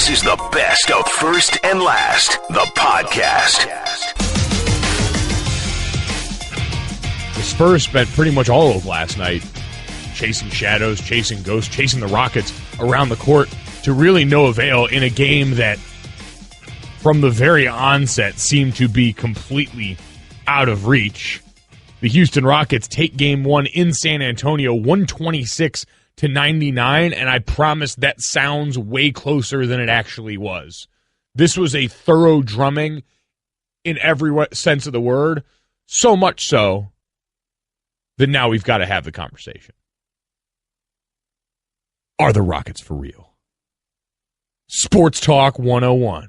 This is the best of First and Last, the podcast. The Spurs spent pretty much all of last night chasing shadows, chasing ghosts, chasing the Rockets around the court to really no avail in a game that, from the very onset, seemed to be completely out of reach. The Houston Rockets take game one in San Antonio, 126-99, and I promise that sounds way closer than it actually was. This was a thorough drumming in every sense of the word, so much so that now we've got to have the conversation. Are the Rockets for real? Sports Talk 101.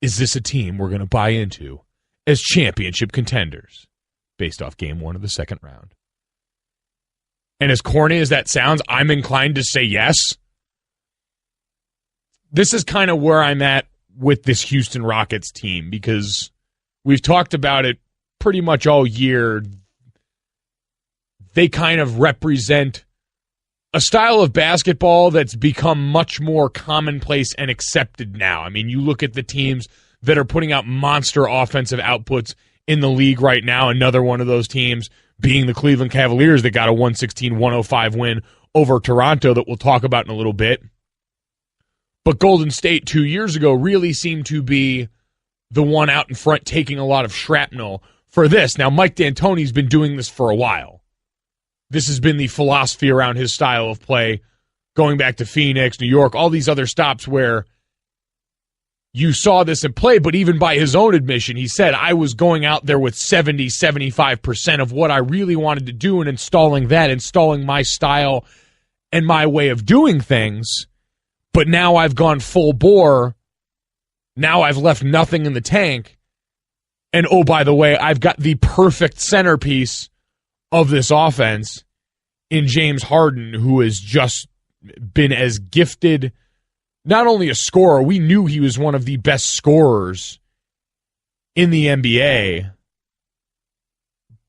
Is this a team we're going to buy into as championship contenders based off game one of the second round? And as corny as that sounds, I'm inclined to say yes. This is kind of where I'm at with this Houston Rockets team because we've talked about it pretty much all year. They kind of represent a style of basketball that's become much more commonplace and accepted now. I mean, you look at the teams that are putting out monster offensive outputs in the league right now. Another one of those teams being the Cleveland Cavaliers that got a 116-105 win over Toronto that we'll talk about in a little bit. But Golden State 2 years ago really seemed to be the one out in front taking a lot of shrapnel for this. Now, Mike D'Antoni's been doing this for a while. This has been the philosophy around his style of play, going back to Phoenix, New York, all these other stops where you saw this in play, but even by his own admission, he said, I was going out there with 70-75% of what I really wanted to do and installing my style and my way of doing things. But now I've gone full bore. Now I've left nothing in the tank. And oh, by the way, I've got the perfect centerpiece of this offense in James Harden, who has just been as gifted, not only a scorer, we knew he was one of the best scorers in the NBA,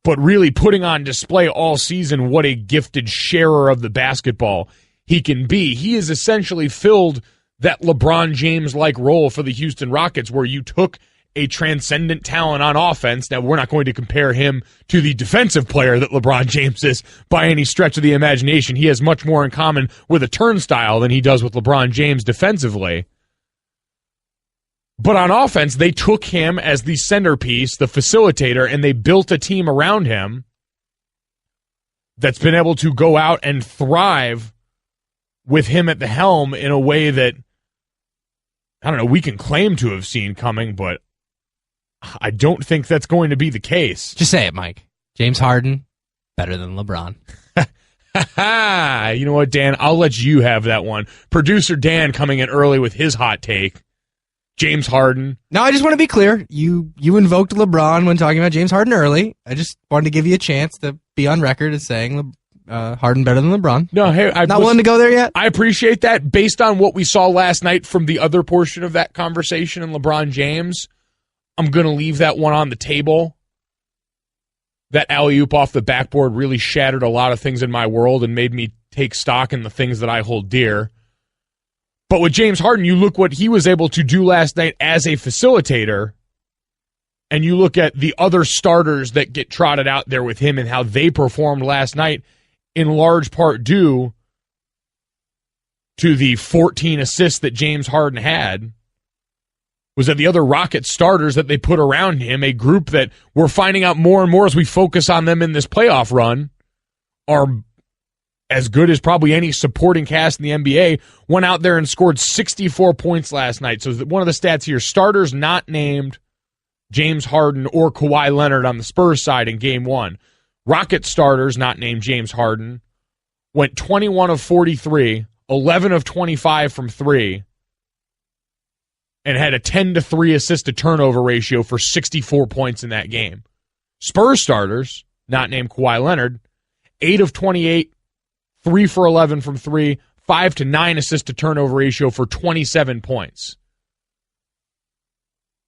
but really putting on display all season what a gifted sharer of the basketball he can be. He has essentially filled that LeBron James-like role for the Houston Rockets where you took a transcendent talent on offense. Now, we're not going to compare him to the defensive player that LeBron James is by any stretch of the imagination. He has much more in common with a turnstile than he does with LeBron James defensively. But on offense, they took him as the centerpiece, the facilitator, and they built a team around him that's been able to go out and thrive with him at the helm in a way that, I don't know, we can claim to have seen coming, but I don't think that's going to be the case. Just say it, Mike. James Harden, better than LeBron. You know what, Dan? I'll let you have that one. Producer Dan coming in early with his hot take. James Harden. No, I just want to be clear. You invoked LeBron when talking about James Harden early. I just wanted to give you a chance to be on record as saying Harden better than LeBron. No, hey, not willing to go there yet? I appreciate that. Based on what we saw last night from the other portion of that conversation and LeBron James, I'm going to leave that one on the table. That alley-oop off the backboard really shattered a lot of things in my world and made me take stock in the things that I hold dear. But with James Harden, you look what he was able to do last night as a facilitator, and you look at the other starters that get trotted out there with him and how they performed last night, in large part due to the 14 assists that James Harden had, was that the other Rocket starters that they put around him, a group that we're finding out more and more as we focus on them in this playoff run, are as good as probably any supporting cast in the NBA, went out there and scored 64 points last night. So one of the stats here, starters not named James Harden or Kawhi Leonard on the Spurs side in game one. Rocket starters not named James Harden went 21 of 43, 11 of 25 from three, and had a 10-3 assist-to-turnover ratio for 64 points in that game. Spurs starters, not named Kawhi Leonard, 8 of 28, 3 for 11 from 3, 5-9 assist-to-turnover ratio for 27 points.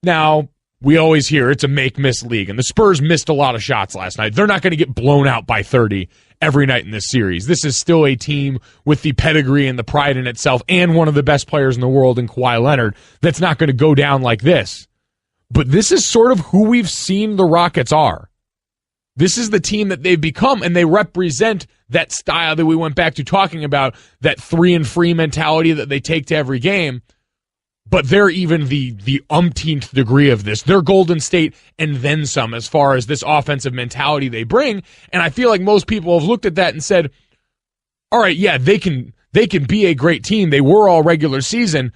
Now, we always hear it's a make-miss league, and the Spurs missed a lot of shots last night. They're not going to get blown out by 30 every night in this series. This is still a team with the pedigree and the pride in itself and one of the best players in the world in Kawhi Leonard that's not going to go down like this. But this is sort of who we've seen the Rockets are. This is the team that they've become, and they represent that style that we went back to talking about, that 3-and-free mentality that they take to every game. But they're even the umpteenth degree of this. They're Golden State and then some as far as this offensive mentality they bring. And I feel like most people have looked at that and said, all right, yeah, they can be a great team. They were all regular season,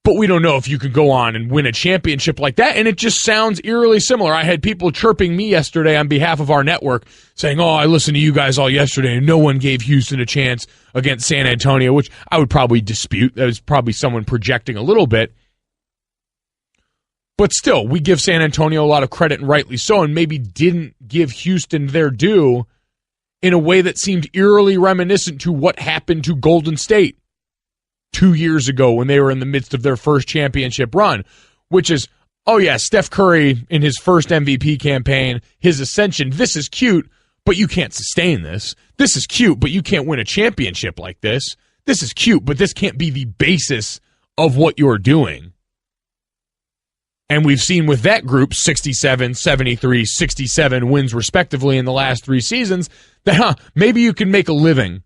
but we don't know if you could go on and win a championship like that. And it just sounds eerily similar. I had people chirping me yesterday on behalf of our network saying, oh, I listened to you guys all yesterday and no one gave Houston a chance against San Antonio, which I would probably dispute. That was probably someone projecting a little bit. But still, we give San Antonio a lot of credit, and rightly so, and maybe didn't give Houston their due in a way that seemed eerily reminiscent to what happened to Golden State 2 years ago when they were in the midst of their first championship run, which is, oh yeah, Steph Curry in his first MVP campaign, his ascension, this is cute, but you can't sustain this. This is cute, but you can't win a championship like this. This is cute, but this can't be the basis of what you're doing. And we've seen with that group 67, 73, 67 wins respectively in the last 3 seasons that maybe you can make a living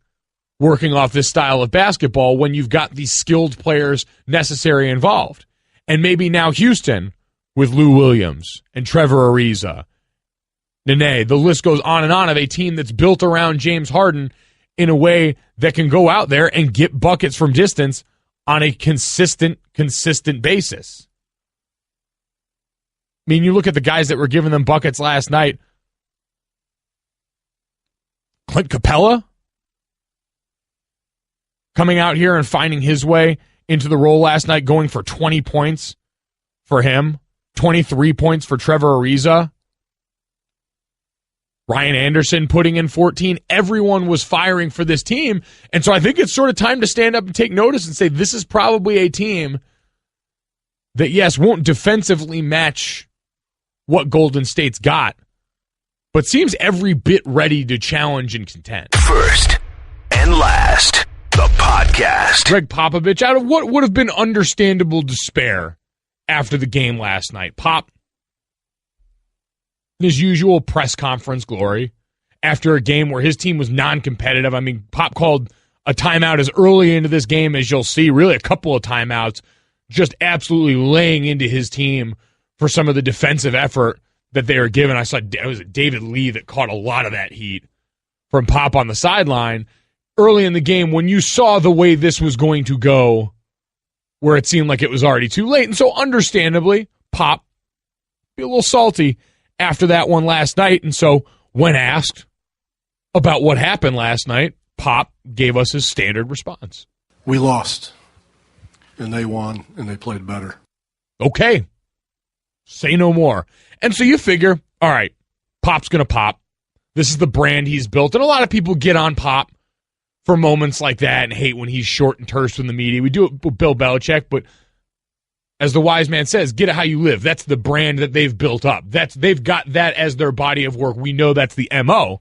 working off this style of basketball when you've got these skilled players necessary involved. And maybe now Houston with Lou Williams and Trevor Ariza, Nene, the list goes on and on of a team that's built around James Harden in a way that can go out there and get buckets from distance on a consistent basis. I mean, you look at the guys that were giving them buckets last night. Clint Capella coming out here and finding his way into the role last night, going for 20 points for him, 23 points for Trevor Ariza. Ryan Anderson putting in 14. Everyone was firing for this team. And so I think it's sort of time to stand up and take notice and say this is probably a team that, yes, won't defensively match what Golden State's got, but seems every bit ready to challenge and contend. First and last, the podcast. Greg Popovich, out of what would have been understandable despair after the game last night, Pop, in his usual press conference glory, after a game where his team was non-competitive. I mean, Pop called a timeout as early into this game as you'll see, really a couple of timeouts, just absolutely laying into his team for some of the defensive effort that they were given. I saw it was David Lee that caught a lot of that heat from Pop on the sideline early in the game when you saw the way this was going to go, where it seemed like it was already too late. And so understandably, Pop be a little salty after that one last night. And so when asked about what happened last night, Pop gave us his standard response. We lost, and they won, and they played better. Okay. Say no more. And so you figure, all right, Pop's going to pop. This is the brand he's built. And a lot of people get on Pop for moments like that and hate when he's short and terse in the media. We do it with Bill Belichick, but as the wise man says, get it how you live. That's the brand that they've built up. They've got that as their body of work. We know that's the MO.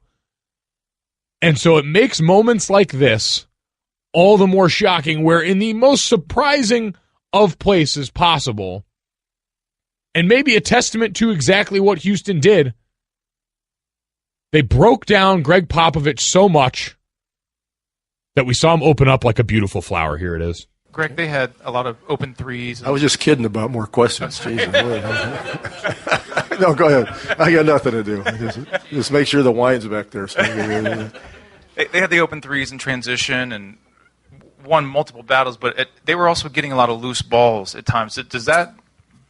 And so it makes moments like this all the more shocking, where in the most surprising of places possible, and maybe a testament to exactly what Houston did, they broke down Greg Popovich so much that we saw him open up like a beautiful flower. Here it is. Greg, they had a lot of open threes. I was just kidding about more questions. Jesus. No, go ahead. I got nothing to do. Just make sure the wine's back there. So they had the open threes in transition and won multiple battles, but they were also getting a lot of loose balls at times. Does that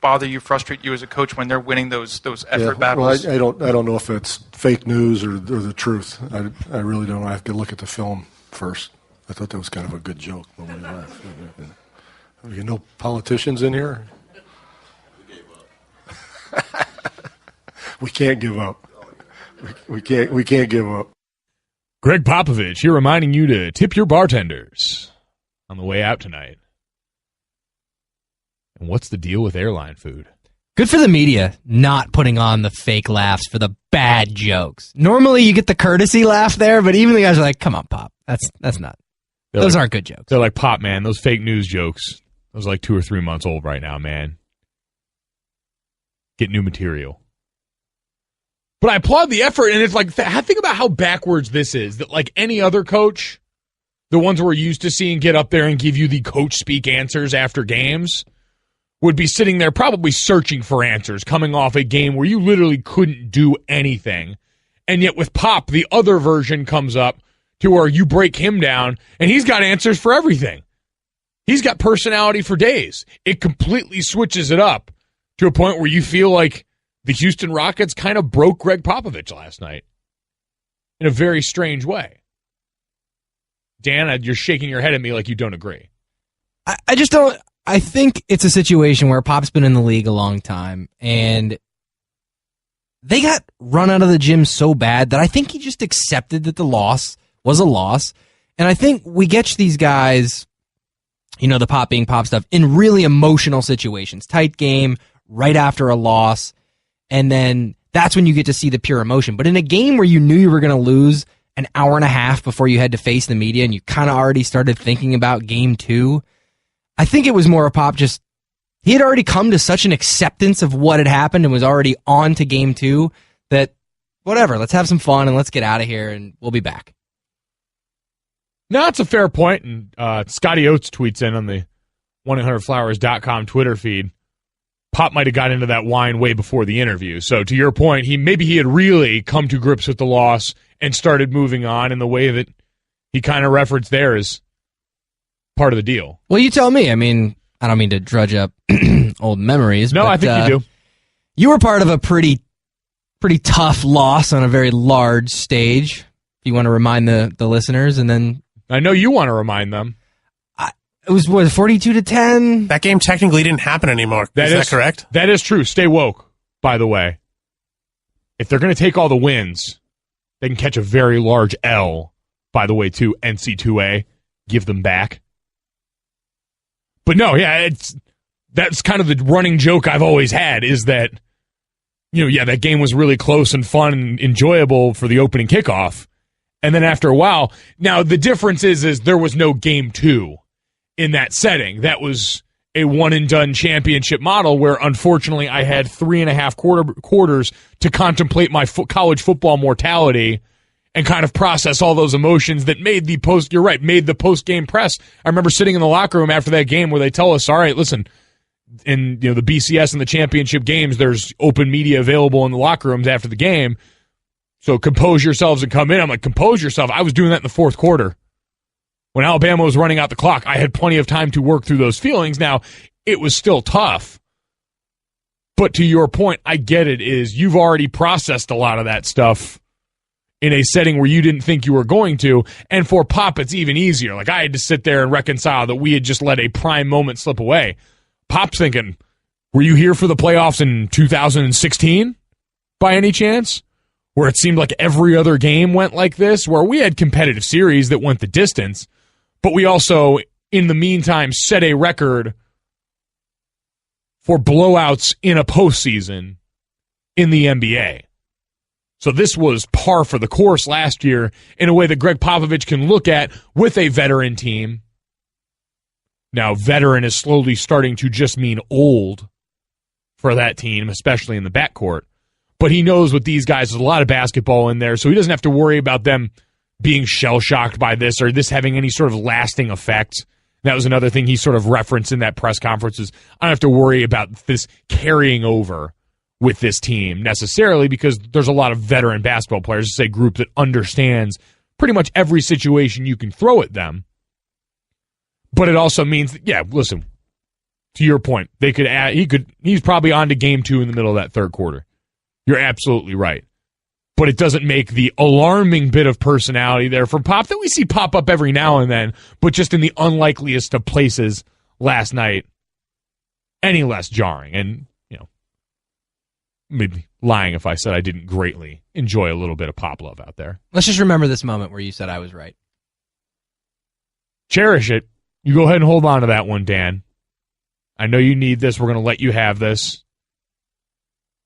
bother you, frustrate you as a coach when they're winning those effort battles? Well, I don't know if it's fake news or the truth. I really don't. I have to look at the film first. I thought that was kind of a good joke. Nobody laughed. You no politicians in here? We can't give up. We can't give up. Greg Popovich here reminding you to tip your bartenders on the way out tonight. And what's the deal with airline food? Good for the media not putting on the fake laughs for the bad jokes. Normally you get the courtesy laugh there, but even the guys are like, come on, Pop. That's not. Those aren't good jokes. They're like, Pop, man, those fake news jokes. Those are like 2 or 3 months old right now, man. Get new material. But I applaud the effort, and it's like, think about how backwards this is. That like any other coach, the ones we're used to seeing get up there and give you the coach speak answers after games, would be sitting there probably searching for answers, coming off a game where you literally couldn't do anything. And yet with Pop, the other version comes up to where you break him down, and he's got answers for everything. He's got personality for days. It completely switches it up to a point where you feel like the Houston Rockets kind of broke Greg Popovich last night in a very strange way. Dan, you're shaking your head at me like you don't agree. I just don't. I think it's a situation where Pop's been in the league a long time, and they got run out of the gym so bad that I think he just accepted that the loss was a loss. And I think we get these guys, the Pop being Pop stuff, in really emotional situations. Tight game, right after a loss, and then that's when you get to see the pure emotion. But in a game where you knew you were going to lose an hour and a half before you had to face the media and you kind of already started thinking about game 2, I think it was more a Pop just, he had already come to such an acceptance of what had happened and was already on to game 2 that, whatever, let's have some fun and let's get out of here and we'll be back. No, that's a fair point. And Scotty Oates tweets in on the 1-800-Flowers.com Twitter feed. Pop might have got into that wine way before the interview. So to your point, maybe he had really come to grips with the loss and started moving on in the way that he kind of referenced there as part of the deal. Well, you tell me. I mean, I don't mean to drudge up old memories. No, but, I think you do. You were part of a pretty tough loss on a very large stage. If you want to remind the listeners, and then I know you want to remind them. It was 42-10. That game technically didn't happen anymore. Is that correct? That is true. Stay woke, by the way. If they're going to take all the wins, they can catch a very large L, by the way, to NC2A. Give them back. But no, yeah, that's kind of the running joke I've always had is that, that game was really close and fun and enjoyable for the opening kickoff. And then after a while, now the difference is there was no game 2 in that setting. That was a one-and-done championship model where, unfortunately, I had 3.5 quarters to contemplate my college football mortality and kind of process all those emotions that made the post-game press. I remember sitting in the locker room after that game where they tell us, all right, listen, in the BCS and the championship games, there's open media available in the locker rooms after the game, so compose yourselves and come in. I'm like, compose yourself. I was doing that in the fourth quarter. When Alabama was running out the clock, I had plenty of time to work through those feelings. Now, it was still tough. But to your point, I get it, is you've already processed a lot of that stuff in a setting where you didn't think you were going to. And for Pop, it's even easier. Like, I had to sit there and reconcile that we had just let a prime moment slip away. Pop's thinking, were you here for the playoffs in 2016 by any chance? Where it seemed like every other game went like this, where we had competitive series that went the distance, but we also, in the meantime, set a record for blowouts in a postseason in the NBA. So this was par for the course last year in a way that Greg Popovich can look at with a veteran team. Now, veteran is slowly starting to just mean old for that team, especially in the backcourt. But he knows with these guys, there's a lot of basketball in there, so he doesn't have to worry about them being shell-shocked by this or this having any sort of lasting effect. That was another thing he sort of referenced in that press conference is I don't have to worry about this carrying over with this team necessarily because there's a lot of veteran basketball players. It's a group that understands pretty much every situation you can throw at them. But it also means that, yeah, listen, to your point, they could add, he's probably on to game 2 in the middle of that third quarter. You're absolutely right. But it doesn't make the alarming bit of personality there from Pop that we see pop up every now and then, but just in the unlikeliest of places last night, any less jarring. And, maybe lying if I said I didn't greatly enjoy a little bit of Pop love out there. Let's just remember this moment where you said I was right. Cherish it. You go ahead and hold on to that one, Dan. I know you need this. We're going to let you have this.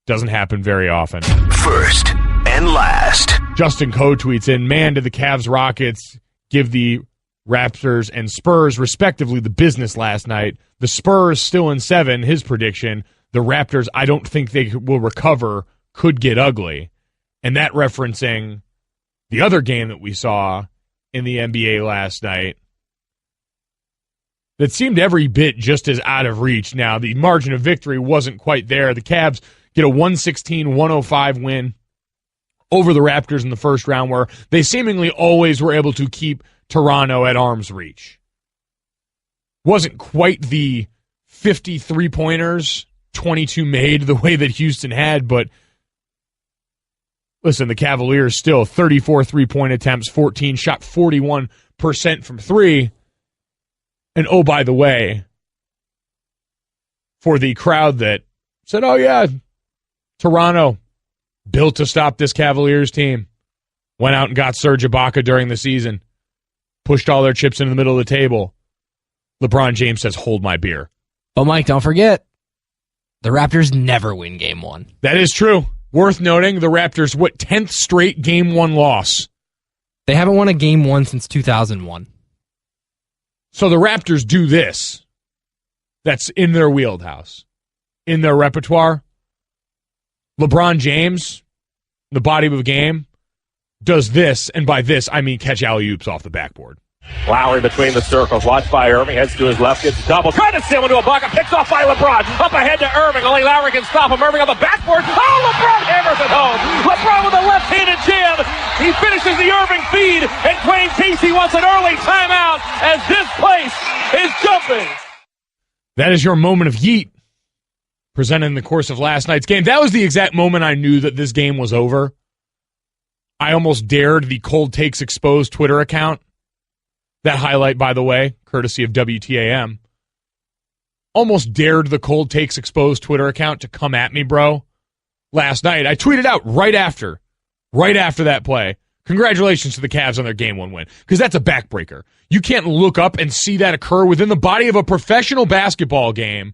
Doesn't happen very often. First and last. Justin Coe tweets in, man, did the Cavs Rockets give the Raptors and Spurs, respectively, the business last night. The Spurs still in 7, his prediction. The Raptors, I don't think they will recover, could get ugly. And that referencing the other game that we saw in the NBA last night that seemed every bit just as out of reach. Now, the margin of victory wasn't quite there. The Cavs get a 116-105 win over the Raptors in the first round, where they seemingly always were able to keep Toronto at arm's reach. Wasn't quite the 50 3-pointers, 22 made the way that Houston had, but listen, the Cavaliers still 34 3-point attempts, 14, shot 41% from 3. And oh, by the way, for the crowd that said, oh yeah, Toronto built to stop this Cavaliers team, went out and got Serge Ibaka during the season, pushed all their chips into the middle of the table. LeBron James says, hold my beer. But Mike, don't forget, the Raptors never win Game 1. That is true. Worth noting, the Raptors, 10th straight Game 1 loss? They haven't won a Game 1 since 2001. So the Raptors do this. That's in their wheelhouse, in their repertoire. LeBron James, the body of the game, does this, and by this, I mean catch alley-oops off the backboard. Lowry between the circles, watched by Irving, heads to his left, gets a double, trying to steal into Ibaka, picks off by LeBron, up ahead to Irving, only Lowry can stop him, Irving on the backboard, oh, LeBron hammers it home, LeBron with a left-handed jam, he finishes the Irving feed, and Dwayne Casey wants an early timeout as this place is jumping. That is your moment of yeet, presented in the course of last night's game. That was the exact moment I knew that this game was over. I almost dared the Cold Takes Exposed Twitter account. That highlight, by the way, courtesy of WTAM. Almost dared the Cold Takes Exposed Twitter account to come at me, bro. Last night, I tweeted out right after that play, congratulations to the Cavs on their Game 1 win, because that's a backbreaker. You can't look up and see that occur within the body of a professional basketball game.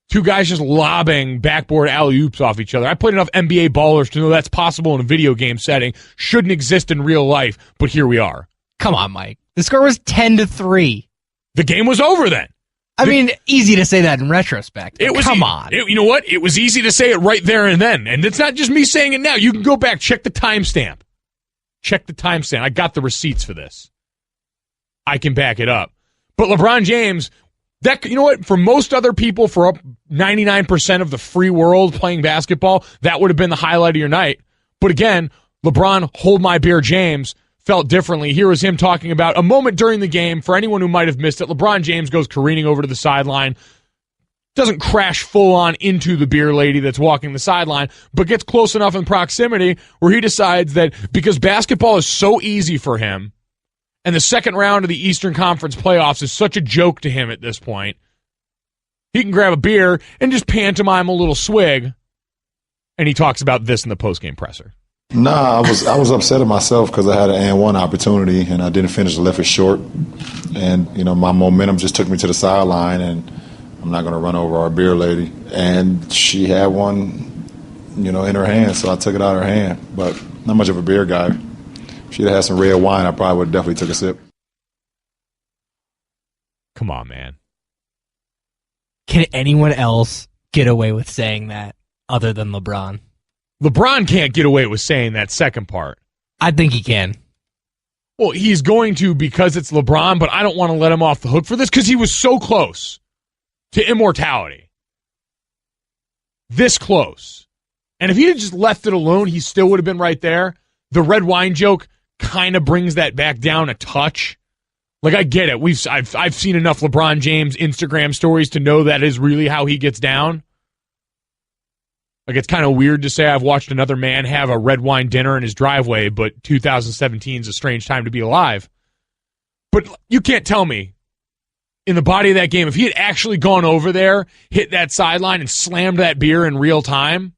Two guys just lobbing backboard alley-oops off each other. I played enough NBA ballers to know that's possible in a video game setting. Shouldn't exist in real life, but here we are. Come on, Mike. The score was 10-3. The game was over then. I mean, easy to say that in retrospect. Come on. You know what? It was easy to say it right there and then. And it's not just me saying it now. You can go back, check the timestamp. Check the timestamp. I got the receipts for this. I can back it up. But LeBron James, you know what? For most other people, for 99% of the free world playing basketball, that would have been the highlight of your night. But again, LeBron, hold my beer, James, felt differently. Here was him talking about a moment during the game. For anyone who might have missed it, LeBron James goes careening over to the sideline, doesn't crash full on into the beer lady that's walking the sideline, but gets close enough in proximity where he decides that because basketball is so easy for him and the second round of the Eastern Conference playoffs is such a joke to him at this point, he can grab a beer and just pantomime a little swig. And he talks about this in the postgame presser. Nah, I was upset at myself because I had an and one opportunity and I didn't finish, left it short. And, my momentum just took me to the sideline, and I'm not going to run over our beer lady. And she had one, in her hand, so I took it out of her hand. But not much of a beer guy. If she'd have had some red wine, I probably would have definitely took a sip. Come on, man. Can anyone else get away with saying that other than LeBron? LeBron can't get away with saying that second part. I think he can. Well, he's going to because it's LeBron, but I don't want to let him off the hook for this because he was so close to immortality. This close. And if he had just left it alone, he still would have been right there. The red wine joke kind of brings that back down a touch. Like, I get it. I've seen enough LeBron James Instagram stories to know that is really how he gets down. Like, it's kind of weird to say I've watched another man have a red wine dinner in his driveway, but 2017 is a strange time to be alive. But you can't tell me, in the body of that game, if he had actually gone over there, hit that sideline, and slammed that beer in real time,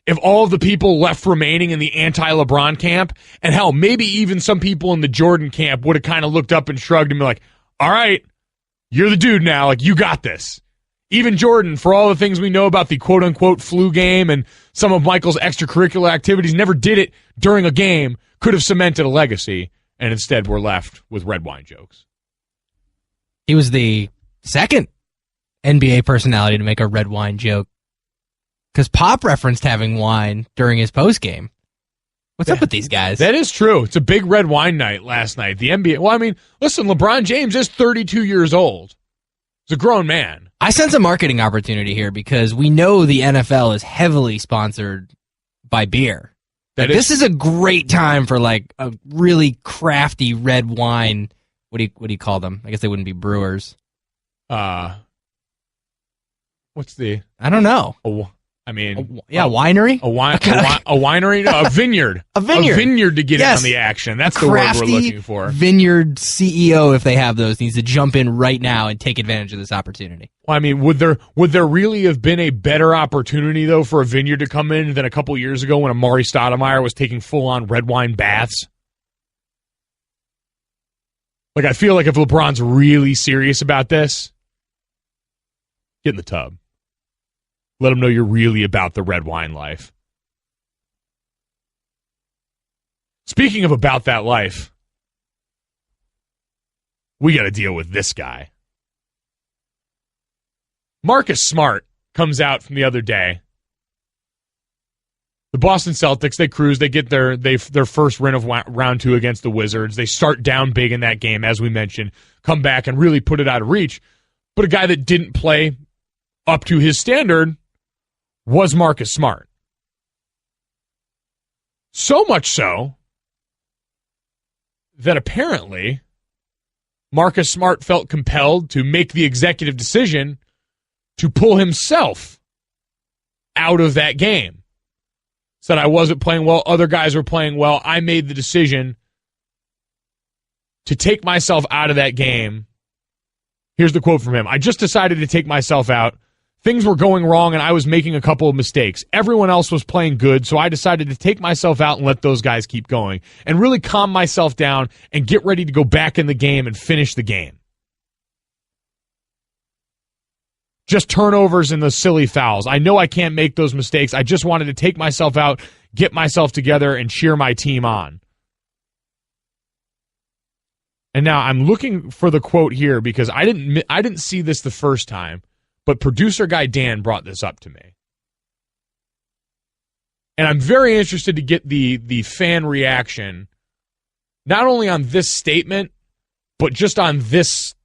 if all of the people left remaining in the anti-LeBron camp, and hell, maybe even some people in the Jordan camp would have kind of looked up and shrugged and been like, all right, you're the dude now, like, you got this. Even Jordan, for all the things we know about the quote-unquote flu game and some of Michael's extracurricular activities, never did it during a game, could have cemented a legacy, and instead we're left with red wine jokes. He was the second NBA personality to make a red wine joke, because Pop referenced having wine during his postgame. What's up with these guys? That is true. It's a big red wine night last night. The NBA. Well, I mean, listen, LeBron James is 32 years old. He's a grown man. I sense a marketing opportunity here because we know the NFL is heavily sponsored by beer. This is a great time for like a really crafty red wine. What do you call them? I guess they wouldn't be brewers. What's the? I don't know. Winery. A winery. No, a vineyard. A vineyard to get in on the action. That's the word we're looking for. Vineyard CEO, if they have those, needs to jump in right now and take advantage of this opportunity. Well, I mean, would there really have been a better opportunity though for a vineyard to come in than a couple years ago when Amari Stoudemire was taking full on red wine baths? Like, I feel like if LeBron's really serious about this, get in the tub. Let them know you're really about the red wine life. Speaking of about that life, we got to deal with this guy. Marcus Smart comes out from the other day. The Boston Celtics, they cruise. They get their first win of round 2 against the Wizards. They start down big in that game, as we mentioned, come back and really put it out of reach. But a guy that didn't play up to his standard was Marcus Smart. So much so that apparently Marcus Smart felt compelled to make the executive decision to pull himself out of that game. Said, I wasn't playing well, other guys were playing well. I made the decision to take myself out of that game. Here's the quote from him. I just decided to take myself out. Things were going wrong, and I was making a couple of mistakes. Everyone else was playing good, so I decided to take myself out and let those guys keep going and really calm myself down and get ready to go back in the game and finish the game. Just turnovers and those silly fouls. I know I can't make those mistakes. I just wanted to take myself out, get myself together, and cheer my team on. And now I'm looking for the quote here because I didn't see this the first time. But producer guy Dan brought this up to me. And I'm very interested to get the fan reaction, not only on this statement, but just on this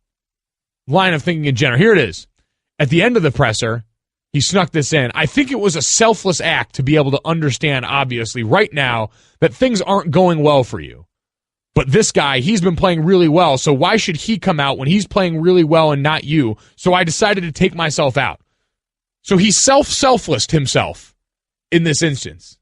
line of thinking in general. Here it is. At the end of the presser, he snuck this in. I think it was a selfless act to be able to understand, obviously, right now, that things aren't going well for you. But this guy, he's been playing really well, so why should he come out when he's playing really well and not you? So I decided to take myself out. So he selflessed himself in this instance.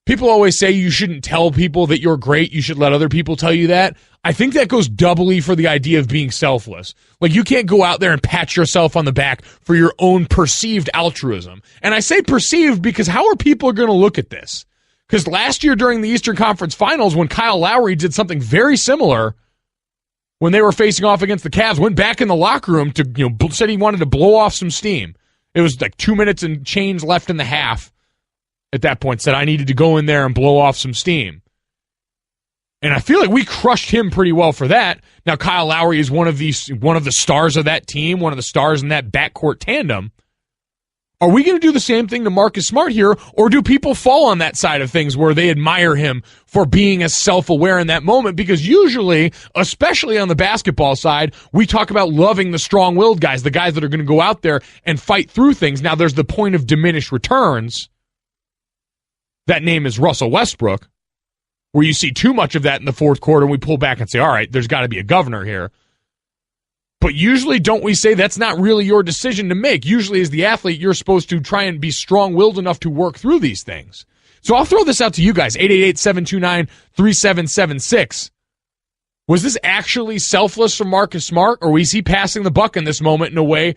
People always say you shouldn't tell people that you're great. You should let other people tell you that. I think that goes doubly for the idea of being selfless. Like, you can't go out there and pat yourself on the back for your own perceived altruism. And I say perceived because how are people going to look at this? Because last year during the Eastern Conference Finals, when Kyle Lowry did something very similar, when they were facing off against the Cavs, went back in the locker room to said he wanted to blow off some steam. It was like 2 minutes and change left in the half. At that point, said I needed to go in there and blow off some steam. And I feel like we crushed him pretty well for that. Now Kyle Lowry is one of the stars of that team, one of the stars in that backcourt tandem. Are we going to do the same thing to Marcus Smart here, or do people fall on that side of things where they admire him for being as self-aware in that moment? Because usually, especially on the basketball side, we talk about loving the strong-willed guys, the guys that are going to go out there and fight through things. Now, there's the point of diminished returns. That name is Russell Westbrook, where you see too much of that in the fourth quarter and we pull back and say, all right, there's got to be a governor here. But usually, don't we say that's not really your decision to make? Usually, as the athlete, you're supposed to try and be strong-willed enough to work through these things. So I'll throw this out to you guys, 888-729-3776. Was this actually selfless from Marcus Smart, or was he passing the buck in this moment in a way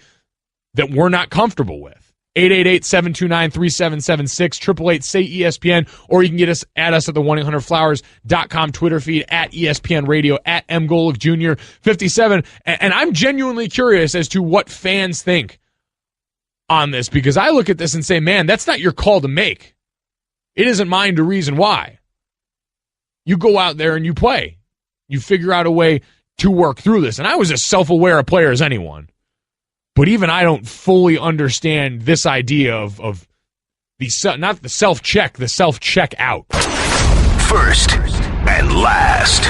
that we're not comfortable with? 888-729-3776, 888-SAY-ESPN, or you can get us at the 1-800-Flowers.com Twitter feed, at ESPN Radio, at M. Golic Jr. 57. And I'm genuinely curious as to what fans think on this, because I look at this and say, man, that's not your call to make. It isn't mine to reason why. You go out there and you play. You figure out a way to work through this. And I was as self-aware a player as anyone. But even I don't fully understand this idea of the not the self-check, the self-check-out. First and last.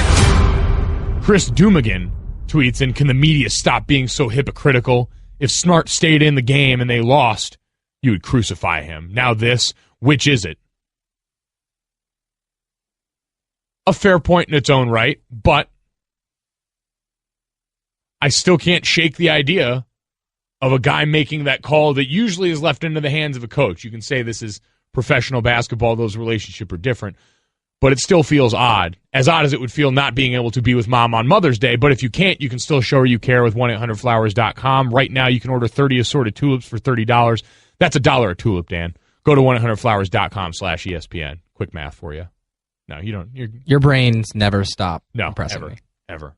Chris Dumigan tweets in, can the media stop being so hypocritical? If Smart stayed in the game and they lost, you would crucify him. Now this, which is it? A fair point in its own right, but I still can't shake the idea of a guy making that call that usually is left into the hands of a coach. You can say this is professional basketball, those relationships are different, but it still feels odd. As odd as it would feel not being able to be with mom on Mother's Day, but if you can't, you can still show her you care with 1-800-Flowers.com. Right now, you can order 30 assorted tulips for $30. That's $1 a tulip, Dan. Go to 1-800-Flowers.com/ESPN. Quick math for you. No, you don't. Your brains never stop impressing me. Ever.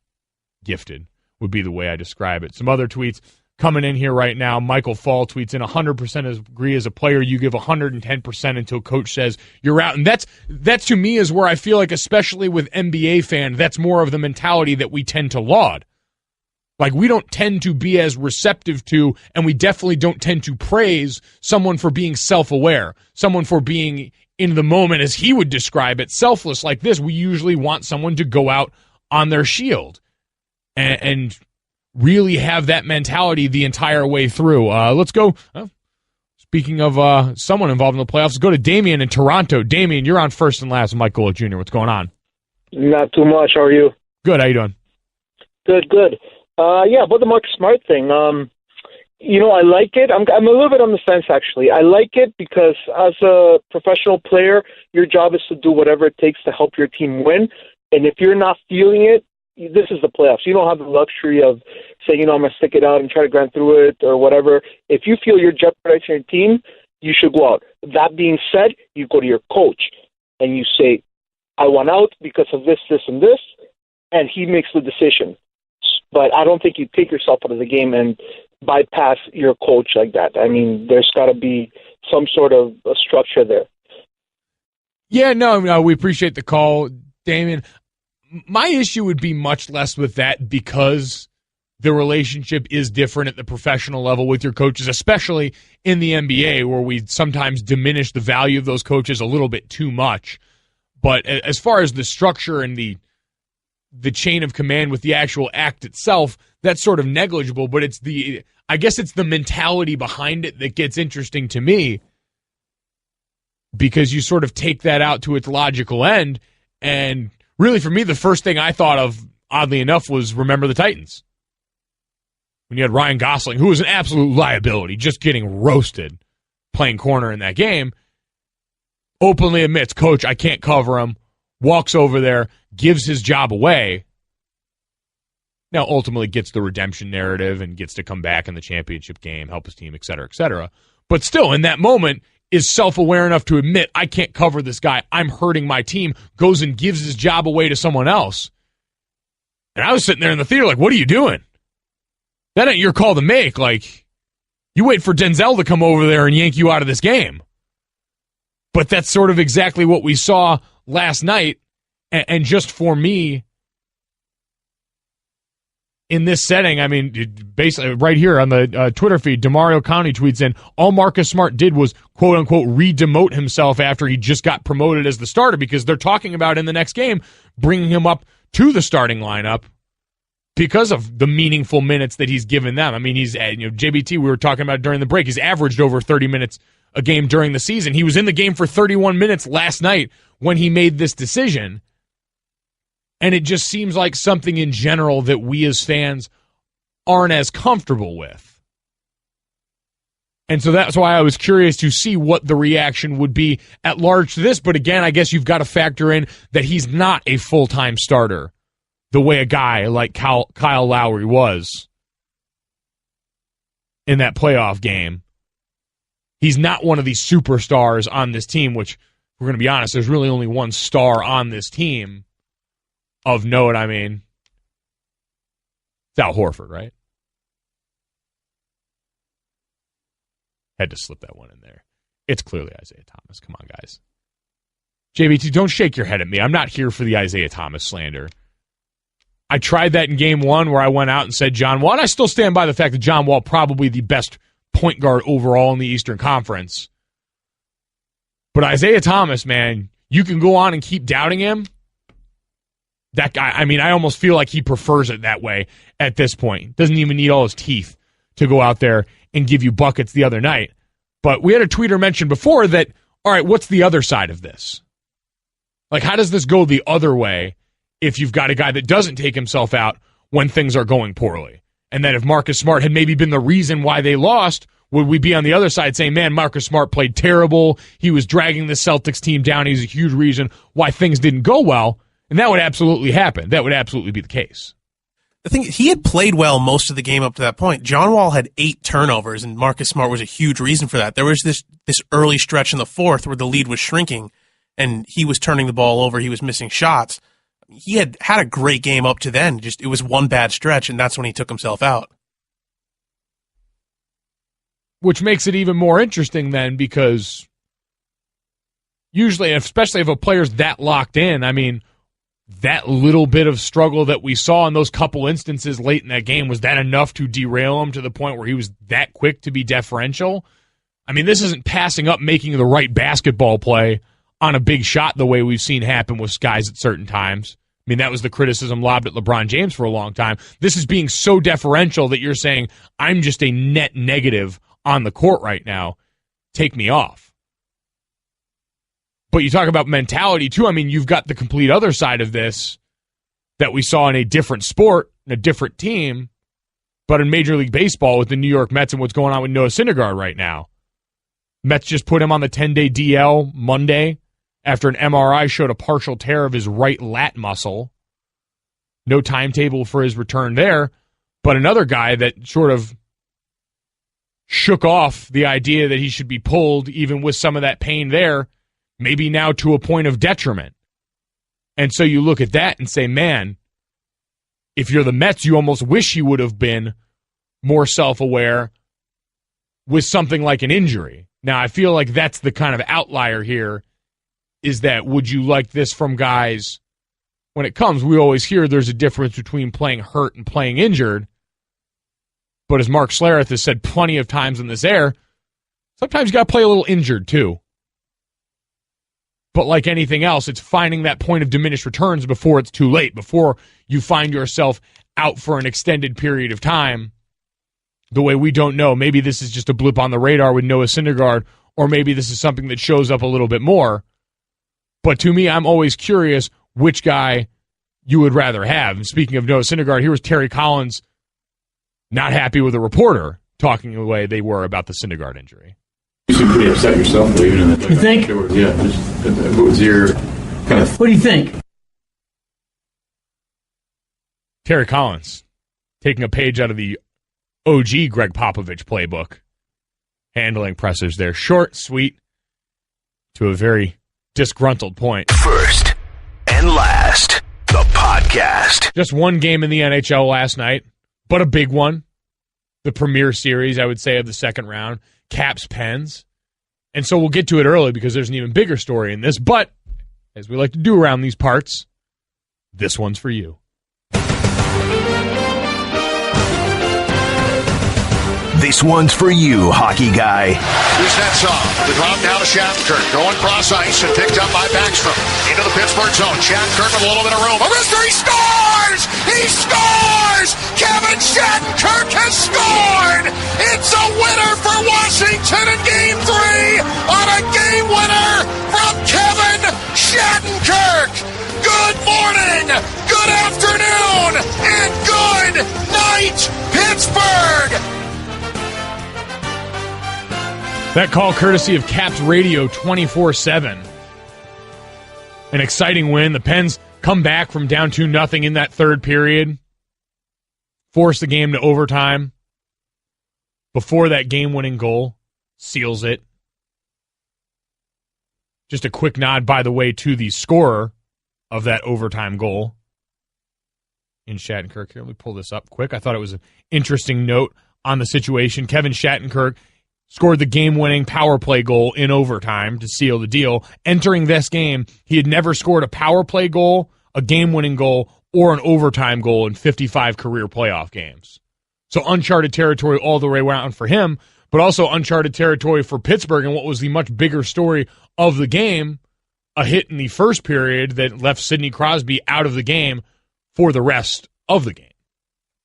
Gifted would be the way I describe it. Some other tweets coming in here right now. Michael Fall tweets in, 100% agree as a player. You give 110% until coach says you're out. And that to me is where I feel like, especially with NBA fans, that's more of the mentality that we tend to laud. Like, we don't tend to be as receptive to, and we definitely don't tend to praise someone for being self-aware, someone for being in the moment, as he would describe it, selfless like this. We usually want someone to go out on their shield and really have that mentality the entire way through. Let's go. Speaking of someone involved in the playoffs, let's go to Damian in Toronto. Damian, you're on first and last with Mike Golic Jr. What's going on? Not too much. How are you? Good. How you doing? Good. About the Marcus Smart thing. I like it. I'm a little bit on the fence, actually. I like it because as a professional player, your job is to do whatever it takes to help your team win. And if you're not feeling it, this is the playoffs. You don't have the luxury of saying, I'm going to stick it out and try to grind through it or whatever. If you feel you're jeopardizing your team, you should go out. That being said, you go to your coach and you say, I want out because of this, this, and this, and he makes the decision. But I don't think you take yourself out of the game and bypass your coach like that. I mean, there's got to be some sort of a structure there. Yeah, no, we appreciate the call, Damien. My issue would be much less with that because the relationship is different at the professional level with your coaches, especially in the NBA, where we sometimes diminish the value of those coaches a little bit too much. But as far as the structure and the chain of command with the actual act itself, that's sort of negligible, but I guess it's the mentality behind it that gets interesting to me, because you sort of take that out to its logical end. And really, for me, the first thing I thought of, oddly enough, was Remember the Titans. When you had Ryan Gosling, who was an absolute liability, just getting roasted playing corner in that game, openly admits, Coach, I can't cover him, walks over there, gives his job away. Now, ultimately gets the redemption narrative and gets to come back in the championship game, help his team, et cetera, et cetera. But still, in that moment, is self-aware enough to admit, I can't cover this guy, I'm hurting my team, goes and gives his job away to someone else. And I was sitting there in the theater like, what are you doing? That ain't your call to make. Like, you wait for Denzel to come over there and yank you out of this game. But that's sort of exactly what we saw last night. And just for me, in this setting, I mean, basically right here on the Twitter feed, DeMario County tweets in, all Marcus Smart did was, quote-unquote, re-demote himself after he just got promoted as the starter, because they're talking about in the next game bringing him up to the starting lineup because of the meaningful minutes that he's given them. I mean, he's, JBT, we were talking about during the break, he's averaged over 30 minutes a game during the season. He was in the game for 31 minutes last night when he made this decision. And it just seems like something in general that we as fans aren't as comfortable with. And so that's why I was curious to see what the reaction would be at large to this. But again, I guess you've got to factor in that he's not a full-time starter the way a guy like Kyle Lowry was in that playoff game. He's not one of these superstars on this team, which, we're going to be honest, there's really only one star on this team of note. I mean, it's Al Horford, right? Had to slip that one in there. It's clearly Isaiah Thomas. Come on, guys. JVT, don't shake your head at me. I'm not here for the Isaiah Thomas slander. I tried that in game one where I went out and said John Wall, and I still stand by the fact that John Wall probably the best point guard overall in the Eastern Conference. But Isaiah Thomas, man, you can go on and keep doubting him. That guy, I mean, I almost feel like he prefers it that way at this point. Doesn't even need all his teeth to go out there and give you buckets the other night. But we had a tweeter mention before that, all right, what's the other side of this? Like, how does this go the other way if you've got a guy that doesn't take himself out when things are going poorly? And that if Marcus Smart had maybe been the reason why they lost, would we be on the other side saying, man, Marcus Smart played terrible, he was dragging the Celtics team down, he's a huge reason why things didn't go well? And that would absolutely happen. That would absolutely be the case. The thing, he had played well most of the game up to that point. John Wall had 8 turnovers, and Marcus Smart was a huge reason for that. There was this early stretch in the fourth where the lead was shrinking, and he was turning the ball over, he was missing shots. He had a great game up to then. Just, it was one bad stretch, and that's when he took himself out. Which makes it even more interesting then, because usually, especially if a player's that locked in, I mean, that little bit of struggle that we saw in those couple instances late in that game, was that enough to derail him to the point where he was that quick to be deferential? I mean, this isn't passing up making the right basketball play on a big shot the way we've seen happen with guys at certain times. I mean, that was the criticism lobbed at LeBron James for a long time. This is being so deferential that you're saying, I'm just a net negative on the court right now. Take me off. But you talk about mentality, too. I mean, you've got the complete other side of this that we saw in a different sport, in a different team, but in Major League Baseball with the New York Mets and what's going on with Noah Syndergaard right now. Mets just put him on the 10-day DL Monday after an MRI showed a partial tear of his right lat muscle. No timetable for his return there. But another guy that sort of shook off the idea that he should be pulled, even with some of that pain there, maybe now to a point of detriment. And so you look at that and say, man, if you're the Mets, you almost wish you would have been more self-aware with something like an injury. Now, I feel like that's the kind of outlier here, is that would you like this from guys when it comes? We always hear there's a difference between playing hurt and playing injured. But as Mark Schlereth has said plenty of times in this air, sometimes you got to play a little injured too. But like anything else, it's finding that point of diminished returns before it's too late, before you find yourself out for an extended period of time. The way we don't know, maybe this is just a blip on the radar with Noah Syndergaard, or maybe this is something that shows up a little bit more. But to me, I'm always curious which guy you would rather have. And speaking of Noah Syndergaard, here was Terry Collins not happy with a reporter talking the way they were about the Syndergaard injury. You seem pretty upset yourself, leaving. You think? Yeah. What was your kind of... What do you think? Terry Collins taking a page out of the OG Greg Popovich playbook. Handling pressers there. Short, sweet, to a very disgruntled point. First and last, the podcast. Just one game in the NHL last night, but a big one. The premier series, I would say, of the second round. Caps Pens. And so we'll get to it early because there's an even bigger story in this. But, as we like to do around these parts, this one's for you. This one's for you, hockey guy. Kuznetsov, the drop down to Shattenkirk, going cross ice and picked up by Backstrom. Into the Pittsburgh zone. Shattenkirk with a little bit of room. A wrister, he scores! He scores! Kevin Shattenkirk has scored! It's a winner for Washington in Game 3 on a game winner from Kevin Shattenkirk! Good morning, good afternoon, and good night, Pittsburgh! That call courtesy of Caps Radio 24/7. An exciting win. The Pens come back from down 2-0 in that third period. Force the game to overtime. Before that game-winning goal, seals it. Just a quick nod, by the way, to the scorer of that overtime goal in Shattenkirk. Here, let me pull this up quick. I thought it was an interesting note on the situation. Kevin Shattenkirk scored the game-winning power play goal in overtime to seal the deal. Entering this game, he had never scored a power play goal, a game-winning goal, or an overtime goal in 55 career playoff games. So uncharted territory all the way around for him, but also uncharted territory for Pittsburgh. And what was the much bigger story of the game, a hit in the first period that left Sidney Crosby out of the game for the rest of the game.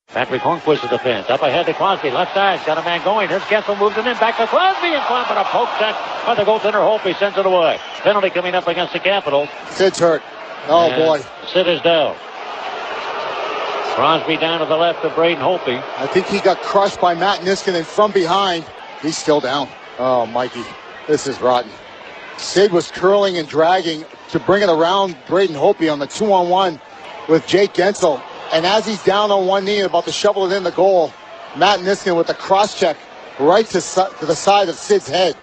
Patrick Hornquist to defense. Up ahead to Crosby. Left side. Got a man going. Here's Gessel. Moves him in. Back to Crosby. And front. But a poke check by the goaltender. Holtby sends it away. Penalty coming up against the Capitals. Sid's hurt. Oh, and boy. Sid is down. Crosby down to the left of Braden Holtby. I think he got crushed by Matt Niskanen from behind. He's still down. Oh, Mikey. This is rotten. Sid was curling and dragging to bring it around Braden Holtby on the 2-on-1 with Jake Gensel. And as he's down on one knee about to shovel it in the goal, Matt Niskanen with a cross-check right to the side of Sid's head.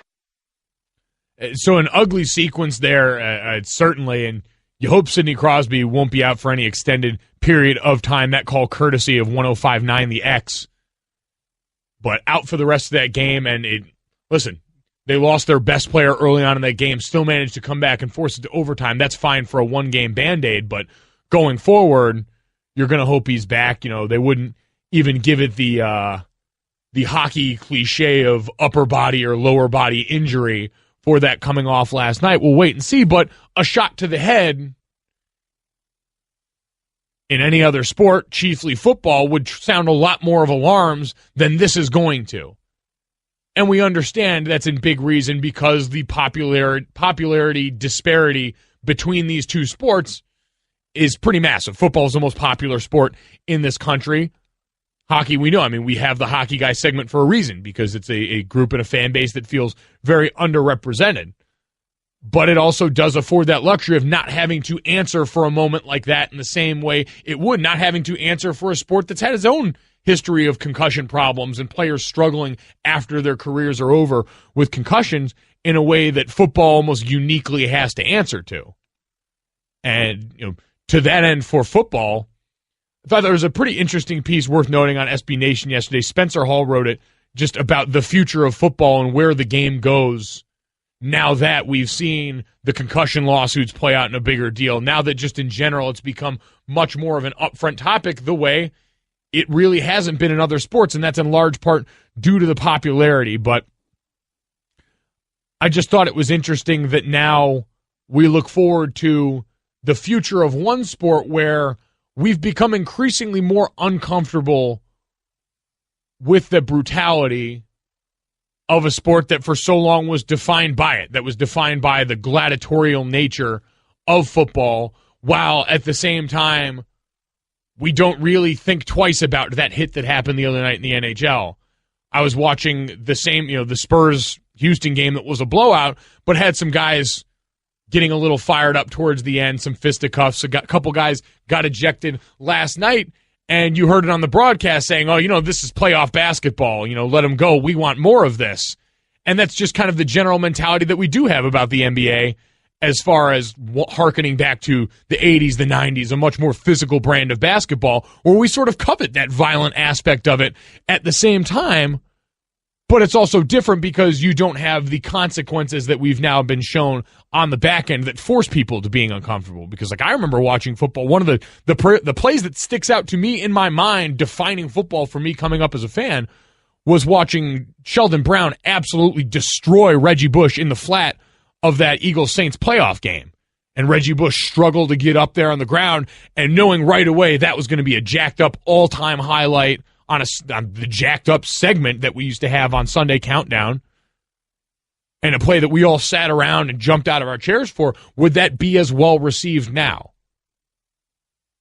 So an ugly sequence there, certainly, and you hope Sidney Crosby won't be out for any extended period of time. That call courtesy of 105.9 The X. But out for the rest of that game, and listen, they lost their best player early on in that game, still managed to come back and force it to overtime. That's fine for a one-game Band-Aid, but going forward, you're going to hope he's back. You know, they wouldn't even give it the hockey cliche of upper body or lower body injury for that coming off last night. We'll wait and see, but a shot to the head in any other sport, chiefly football, would sound a lot more of alarms than this is going to. And we understand that's in big reason because the popularity disparity between these two sports is pretty massive. Football is the most popular sport in this country. Hockey, we know. I mean, we have the hockey guy segment for a reason because it's a group and a fan base that feels very underrepresented. But it also does afford that luxury of not having to answer for a moment like that in the same way it would, not having to answer for a sport that's had its own history of concussion problems and players struggling after their careers are over with concussions in a way that football almost uniquely has to answer to. And, you know, to that end for football, I thought there was a pretty interesting piece worth noting on SB Nation yesterday. Spencer Hall wrote it just about the future of football and where the game goes now that we've seen the concussion lawsuits play out in a bigger deal. Now that just in general it's become much more of an upfront topic the way it really hasn't been in other sports, and that's in large part due to the popularity. But I just thought it was interesting that now we look forward to the future of one sport where we've become increasingly more uncomfortable with the brutality of a sport that for so long was defined by it, that was defined by the gladiatorial nature of football, while at the same time we don't really think twice about that hit that happened the other night in the NHL. I was watching the same, the Spurs-Houston game that was a blowout, but had some guys getting a little fired up towards the end, some fisticuffs. A couple guys got ejected last night, and you heard it on the broadcast saying, this is playoff basketball. Let them go. We want more of this. And that's just kind of the general mentality that we do have about the NBA as far as hearkening back to the 80s, the 90s, a much more physical brand of basketball, where we sort of covet that violent aspect of it at the same time. But it's also different because you don't have the consequences that we've now been shown on the back end that force people to being uncomfortable. Because, I remember watching football. One of the plays that sticks out to me in my mind, defining football for me coming up as a fan, was watching Sheldon Brown absolutely destroy Reggie Bush in the flat of that Eagles-Saints playoff game. And Reggie Bush struggled to get up there on the ground, and knowing right away that was going to be a jacked-up all-time highlight on the jacked-up segment that we used to have on Sunday Countdown, and a play that we all sat around and jumped out of our chairs for, would that be as well received now?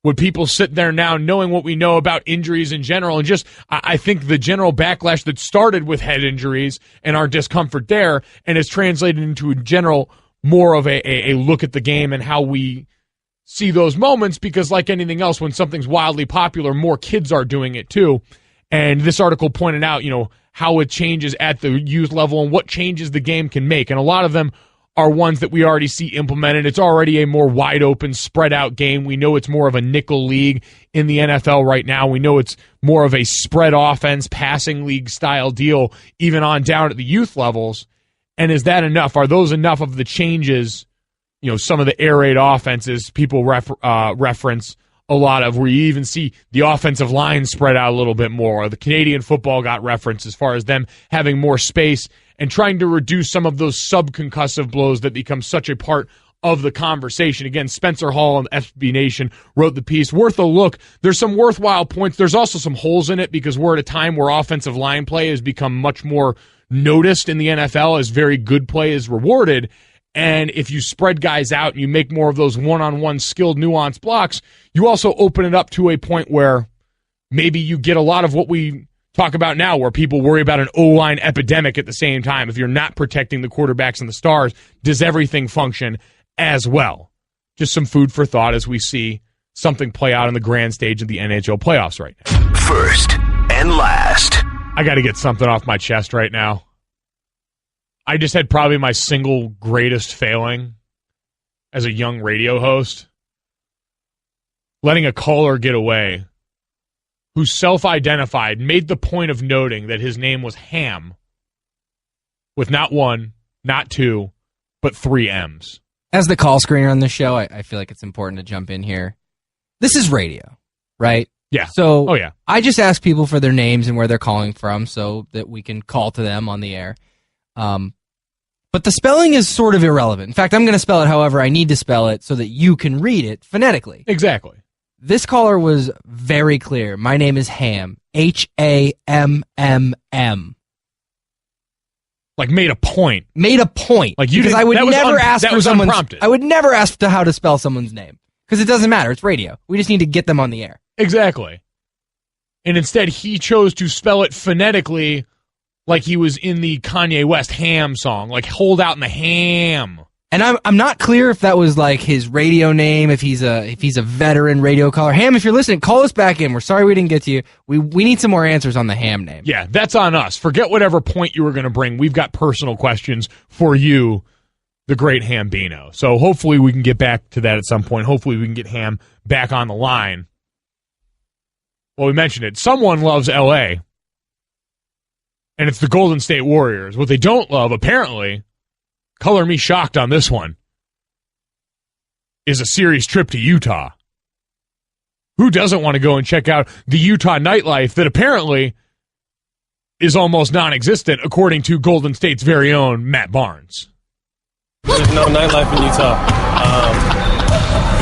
Would people sit there now knowing what we know about injuries in general? And just, I think the general backlash that started with head injuries and our discomfort there and has translated into a general more of a look at the game and how we see those moments, because like anything else, when something's wildly popular, more kids are doing it too. And this article pointed out, how it changes at the youth level and what changes the game can make. And a lot of them are ones that we already see implemented. It's already a more wide open, spread out game. We know it's more of a nickel league in the NFL right now. We know it's more of a spread offense, passing league style deal, even on down at the youth levels. And is that enough? Are those enough of the changes? Some of the air raid offenses people reference a lot of, where you even see the offensive line spread out a little bit more. The Canadian football got referenced as far as them having more space and trying to reduce some of those subconcussive blows that become such a part of the conversation. Again, Spencer Hall on FB Nation wrote the piece. Worth a look. There's some worthwhile points. There's also some holes in it because we're at a time where offensive line play has become much more noticed in the NFL as very good play is rewarded. And if you spread guys out and you make more of those one-on-one skilled, nuanced blocks, you also open it up to a point where maybe you get a lot of what we talk about now, where people worry about an O-line epidemic at the same time. If you're not protecting the quarterbacks and the stars, does everything function as well? Just some food for thought as we see something play out on the grand stage of the NHL playoffs right now. First and last. I got to get something off my chest right now. I just had probably my single greatest failing as a young radio host. Letting a caller get away who self-identified, made the point of noting that his name was Ham, with not one, not two, but 3 M's. As the call screener on this show, I feel like it's important to jump in here. This is radio, right? Yeah. So yeah. I just ask people for their names and where they're calling from so that we can call to them on the air. But the spelling is sort of irrelevant. In fact, I'm going to spell it however I need to spell it so that you can read it phonetically. Exactly. This caller was very clear. My name is Ham. Hamm. Like made a point. Made a point. Like you because did, I would never ask for someone's. Unprompted. I would never ask to how to spell someone's name because it doesn't matter. It's radio. We just need to get them on the air. Exactly. And instead, he chose to spell it phonetically, like he was in the Kanye West Ham song, like hold out in the ham. And I'm not clear if that was like his radio name, if he's a veteran radio caller. Ham, if you're listening, call us back in. We're sorry we didn't get to you. We need some more answers on the Ham name. Yeah, that's on us. Forget whatever point you were going to bring. We've got personal questions for you, the great Hambino. So hopefully we can get back to that at some point. Hopefully we can get Ham back on the line. Well, we mentioned it. Someone loves L.A., and it's the Golden State Warriors. What they don't love, apparently, color me shocked on this one, is a series trip to Utah. Who doesn't want to go and check out the Utah nightlife that apparently is almost non-existent, according to Golden State's very own Matt Barnes? There's no nightlife in Utah.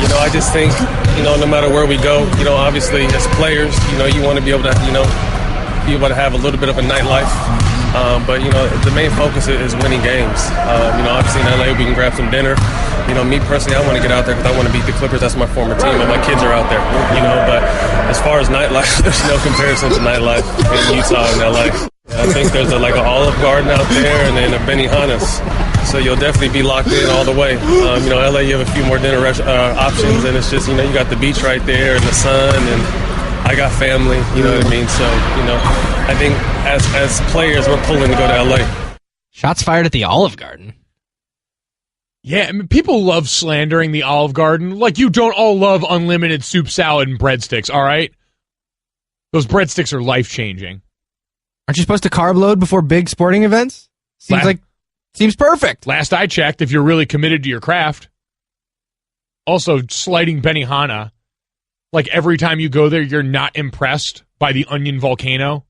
I just think, no matter where we go, obviously as players, you want to be able to, be able to have a little bit of a nightlife. But the main focus is winning games. Obviously in LA we can grab some dinner. Me personally, I want to get out there because I want to beat the Clippers. That's my former team, and my kids are out there. But as far as nightlife, there's no comparison to nightlife in Utah and LA. I think there's an Olive Garden out there, and then a Benihana's. So you'll definitely be locked in all the way. LA, you have a few more dinner options, and it's just you got the beach right there and the sun and. I got family, you know what I mean? So, I think as players, we're pulling to go to LA. Shots fired at the Olive Garden. Yeah, I mean, people love slandering the Olive Garden. Like you don't all love unlimited soup, salad, and breadsticks, all right? Those breadsticks are life-changing. Aren't you supposed to carb load before big sporting events? Seems perfect. Last I checked, if you're really committed to your craft. Also, slighting Benihana. Like every time you go there, you're not impressed by the onion volcano.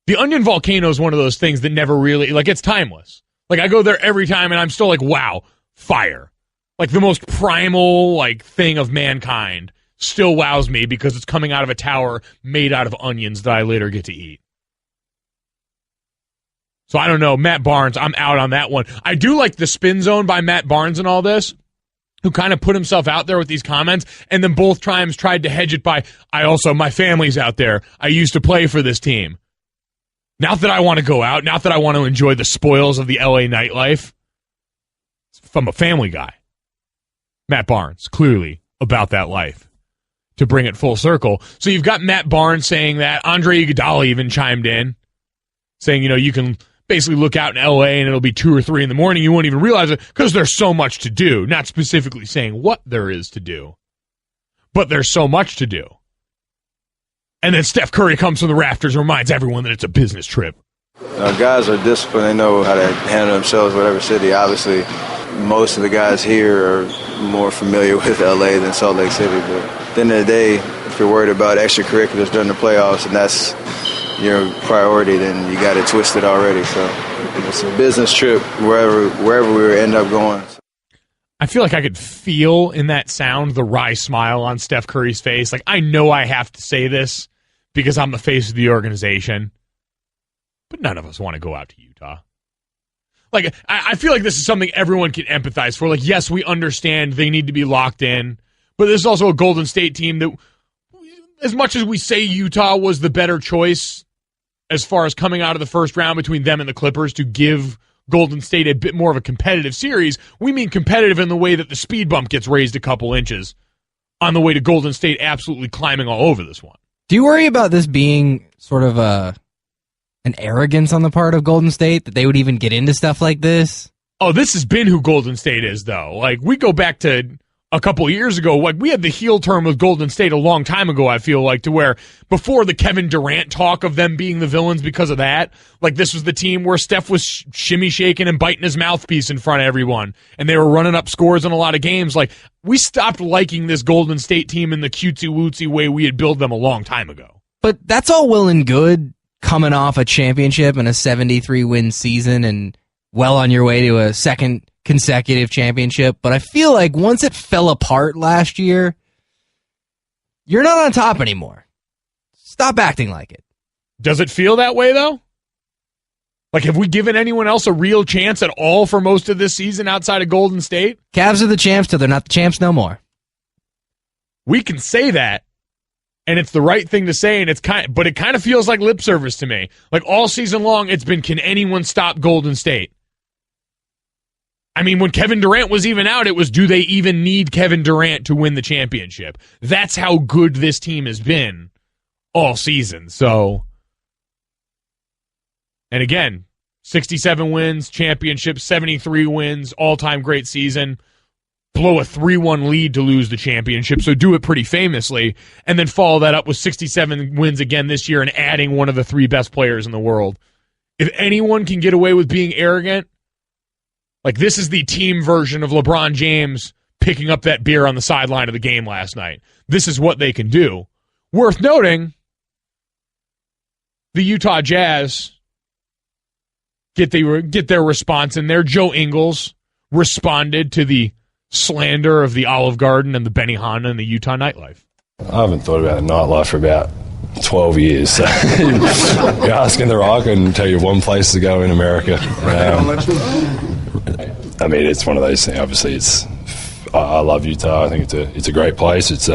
The onion volcano is one of those things that never really, it's timeless. Like I go there every time and I'm still like, wow, fire. Like the most primal, thing of mankind still wows me because it's coming out of a tower made out of onions that I later get to eat. So I don't know, Matt Barnes, I'm out on that one. I do like the spin zone by Matt Barnes and all this, who kind of put himself out there with these comments, and then both times tried to hedge it by, my family's out there. I used to play for this team. Not that I want to go out, not that I want to enjoy the spoils of the LA nightlife. From a family guy. Matt Barnes, clearly about that life. To bring it full circle. So you've got Matt Barnes saying that. Andre Iguodala even chimed in, saying, you can basically look out in L.A. and it'll be 2 or 3 in the morning. You won't even realize it because there's so much to do. Not specifically saying what there is to do, but there's so much to do. And then Steph Curry comes from the rafters and reminds everyone that it's a business trip. Guys are disciplined. They know how to handle themselves, whatever city. Obviously, most of the guys here are more familiar with L.A. than Salt Lake City. But at the end of the day, if you're worried about extracurriculars during the playoffs and that's your priority, then you got it twisted already. So it's a business trip wherever we end up going. I feel like I could feel in that sound the wry smile on Steph Curry's face. Like, I know I have to say this because I'm the face of the organization, but none of us want to go out to Utah. Like, I feel like this is something everyone can empathize for. Like, yes, we understand they need to be locked in, but this is also a Golden State team that, as much as we say Utah was the better choice as far as coming out of the first round between them and the Clippers to give Golden State a bit more of a competitive series, we mean competitive in the way that the speed bump gets raised a couple inches on the way to Golden State absolutely climbing all over this one. Do you worry about this being sort of an arrogance on the part of Golden State, that they would even get into stuff like this? Oh, this has been who Golden State is, though. Like, we go back to a couple years ago. Like, we had the heel turn with Golden State a long time ago, I feel like, to where before the Kevin Durant talk of them being the villains because of that, like, this was the team where Steph was shimmy shaking and biting his mouthpiece in front of everyone, and they were running up scores in a lot of games. Like, we stopped liking this Golden State team in the cutesy-wootsy way we had built them a long time ago. But that's all well and good, coming off a championship and a 73-win season and well on your way to a second consecutive championship. But I feel like once it fell apart last year, you're not on top anymore. Stop acting like it. Does it feel that way, though? Like, have we given anyone else a real chance at all for most of this season outside of Golden State? Cavs are the champs till they're not the champs no more. We can say that, and it's the right thing to say, and but it kind of feels like lip service to me. Like, all season long, it's been, can anyone stop Golden State? I mean, when Kevin Durant was even out, it was, do they even need Kevin Durant to win the championship? That's how good this team has been all season. So, and again, 67 wins, championship, 73 wins, all-time great season. Blow a 3-1 lead to lose the championship, so do it pretty famously, and then follow that up with 67 wins again this year and adding one of the 3 best players in the world. If anyone can get away with being arrogant, like, this is the team version of LeBron James picking up that beer on the sideline of the game last night. This is what they can do. Worth noting, the Utah Jazz get their response in there. Joe Ingles responded to the slander of the Olive Garden and the Benihana and the Utah nightlife. I haven't thought about the nightlife for about 12 years. So you're asking the rock, I can tell you one place to go in America. I mean, it's one of those things. Obviously, I love Utah. I think it's a great place. It's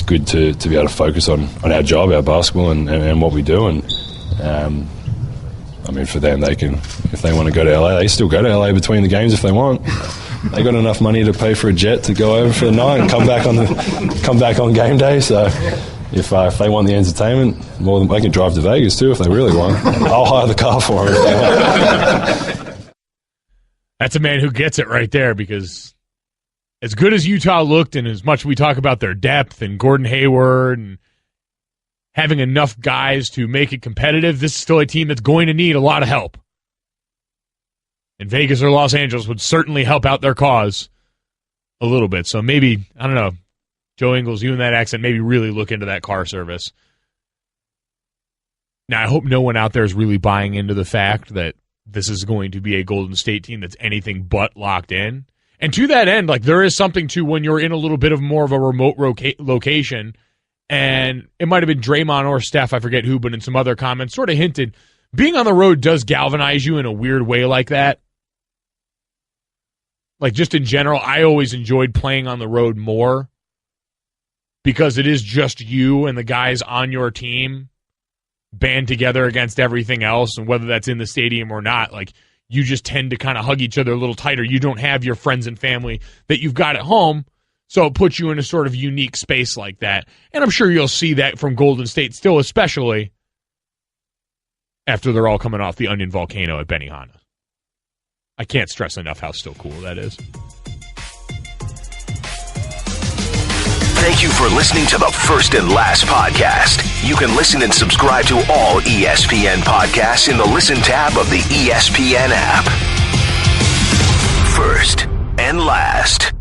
good to be able to focus on our job, our basketball, and what we do. And I mean, for them, if they want to go to LA, they still go to LA between the games if they want. They got enough money to pay for a jet to go over for the night and come back on game day. So if they want the entertainment, more than they can drive to Vegas too if they really want. I'll hire the car for them if they want. That's a man who gets it right there, because as good as Utah looked and as much we talk about their depth and Gordon Hayward and having enough guys to make it competitive, this is still a team that's going to need a lot of help. And Vegas or Los Angeles would certainly help out their cause a little bit. So maybe, I don't know, Joe Ingles, you and that accent, maybe really look into that car service. Now, I hope no one out there is really buying into the fact that this is going to be a Golden State team that's anything but locked in. And to that end, like, there is something to when you're in a little bit of more of a remote location, and it might have been Draymond or Steph, I forget who, but in some other comments sort of hinted, being on the road does galvanize you in a weird way like that. Like, just in general, I always enjoyed playing on the road more because it is just you and the guys on your team band together against everything else, and whether that's in the stadium or not, like, you just tend to kind of hug each other a little tighter. You don't have your friends and family that you've got at home, so it puts you in a sort of unique space like that. And I'm sure you'll see that from Golden State still, especially after they're all coming off the onion volcano at Benihana. I can't stress enough how still cool that is. Thank you for listening to the First and Last podcast. You can listen and subscribe to all ESPN podcasts in the Listen tab of the ESPN app. First and Last.